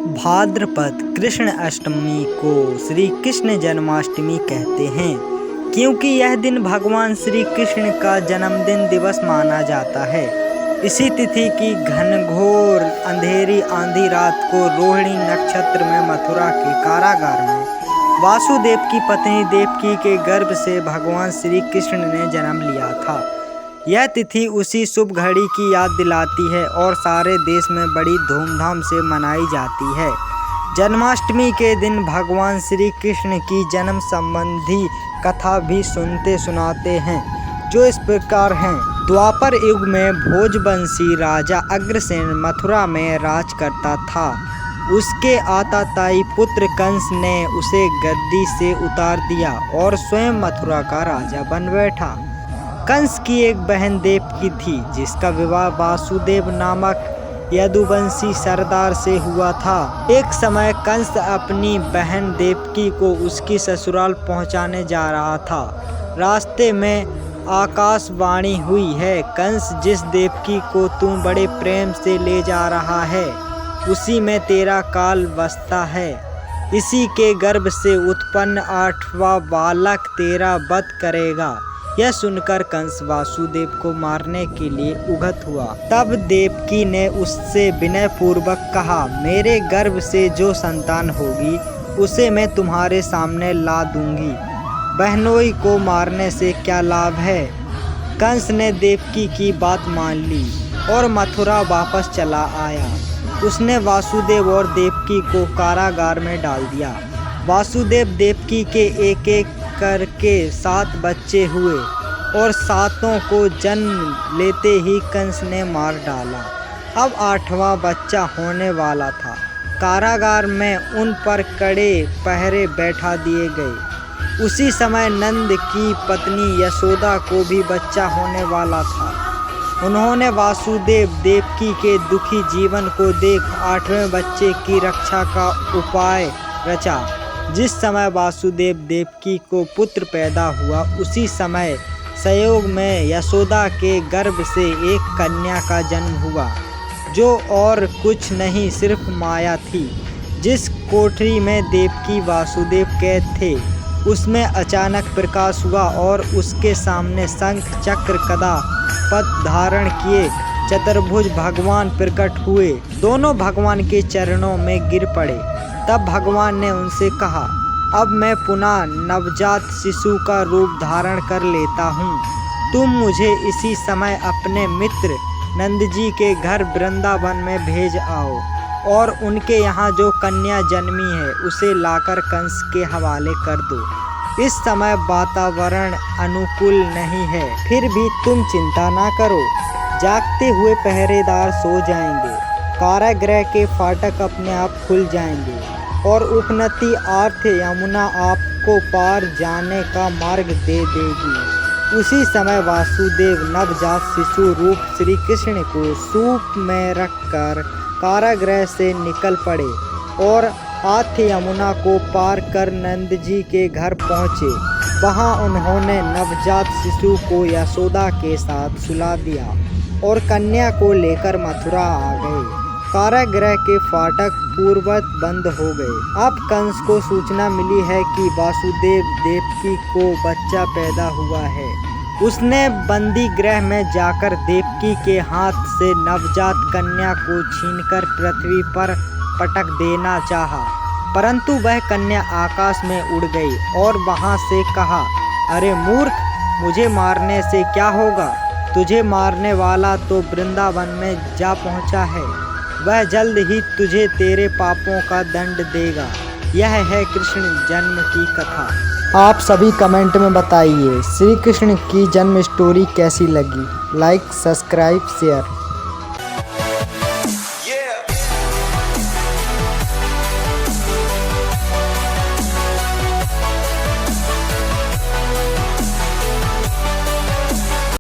भाद्रपद कृष्ण अष्टमी को श्री कृष्ण जन्माष्टमी कहते हैं, क्योंकि यह दिन भगवान श्री कृष्ण का जन्मदिन दिवस माना जाता है। इसी तिथि की घनघोर अंधेरी आंधी रात को रोहिणी नक्षत्र में मथुरा के कारागार में वासुदेव की पत्नी देवकी के गर्भ से भगवान श्री कृष्ण ने जन्म लिया था। यह तिथि उसी शुभ घड़ी की याद दिलाती है और सारे देश में बड़ी धूमधाम से मनाई जाती है। जन्माष्टमी के दिन भगवान श्री कृष्ण की जन्म संबंधी कथा भी सुनते सुनाते हैं, जो इस प्रकार हैं। द्वापर युग में भोजवंशी राजा अग्रसेन मथुरा में राज करता था। उसके आताताई पुत्र कंस ने उसे गद्दी से उतार दिया और स्वयं मथुरा का राजा बन बैठा। कंस की एक बहन देवकी थी, जिसका विवाह वासुदेव नामक यदुवंशी सरदार से हुआ था। एक समय कंस अपनी बहन देवकी को उसकी ससुराल पहुंचाने जा रहा था। रास्ते में आकाशवाणी हुई है, कंस जिस देवकी को तू बड़े प्रेम से ले जा रहा है, उसी में तेरा काल बसता है। इसी के गर्भ से उत्पन्न 8वां बालक तेरा वध करेगा। यह सुनकर कंस वासुदेव को मारने के लिए उद्यत हुआ। तब देवकी ने उससे विनय पूर्वक कहा, मेरे गर्भ से जो संतान होगी उसे मैं तुम्हारे सामने ला दूंगी। बहनोई को मारने से क्या लाभ है। कंस ने देवकी की बात मान ली और मथुरा वापस चला आया। उसने वासुदेव और देवकी को कारागार में डाल दिया। वासुदेव देवकी के एक एक करके 7 बच्चे हुए और 7 को जन्म लेते ही कंस ने मार डाला। अब 8वां बच्चा होने वाला था। कारागार में उन पर कड़े पहरे बैठा दिए गए। उसी समय नंद की पत्नी यशोदा को भी बच्चा होने वाला था। उन्होंने वासुदेव देवकी के दुखी जीवन को देख 8वें बच्चे की रक्षा का उपाय रचा। जिस समय वासुदेव देवकी को पुत्र पैदा हुआ, उसी समय संयोग में यशोदा के गर्भ से एक कन्या का जन्म हुआ, जो और कुछ नहीं सिर्फ माया थी। जिस कोठरी में देवकी वासुदेव कैद थे, उसमें अचानक प्रकाश हुआ और उसके सामने शंख चक्र गदा पद्म धारण किए चतुर्भुज भगवान प्रकट हुए। दोनों भगवान के चरणों में गिर पड़े। तब भगवान ने उनसे कहा, अब मैं पुनः नवजात शिशु का रूप धारण कर लेता हूँ। तुम मुझे इसी समय अपने मित्र नंद जी के घर वृंदावन में भेज आओ और उनके यहाँ जो कन्या जन्मी है उसे लाकर कंस के हवाले कर दो। इस समय वातावरण अनुकूल नहीं है, फिर भी तुम चिंता ना करो। जागते हुए पहरेदार सो जाएंगे, कारागृह के फाटक अपने आप खुल जाएंगे और उपनती आर्थ यमुना आपको पार जाने का मार्ग दे देगी। उसी समय वासुदेव नवजात शिशु रूप श्री कृष्ण को सूप में रखकर कारागृह से निकल पड़े और आर्थ यमुना को पार कर नंद जी के घर पहुँचे। वहाँ उन्होंने नवजात शिशु को यशोदा के साथ सुला दिया और कन्या को लेकर मथुरा आ गए। कारागृह के फाटक पूर्ववत बंद हो गए। अब कंस को सूचना मिली है कि वासुदेव देवकी को बच्चा पैदा हुआ है। उसने बंदी गृह में जाकर देवकी के हाथ से नवजात कन्या को छीनकर पृथ्वी पर पटक देना चाहा, परंतु वह कन्या आकाश में उड़ गई और वहां से कहा, अरे मूर्ख, मुझे मारने से क्या होगा। तुझे मारने वाला तो वृंदावन में जा पहुंचा है। वह जल्द ही तुझे तेरे पापों का दंड देगा। यह है कृष्ण जन्म की कथा। आप सभी कमेंट में बताइए श्री कृष्ण की जन्म स्टोरी कैसी लगी। Like, subscribe, share.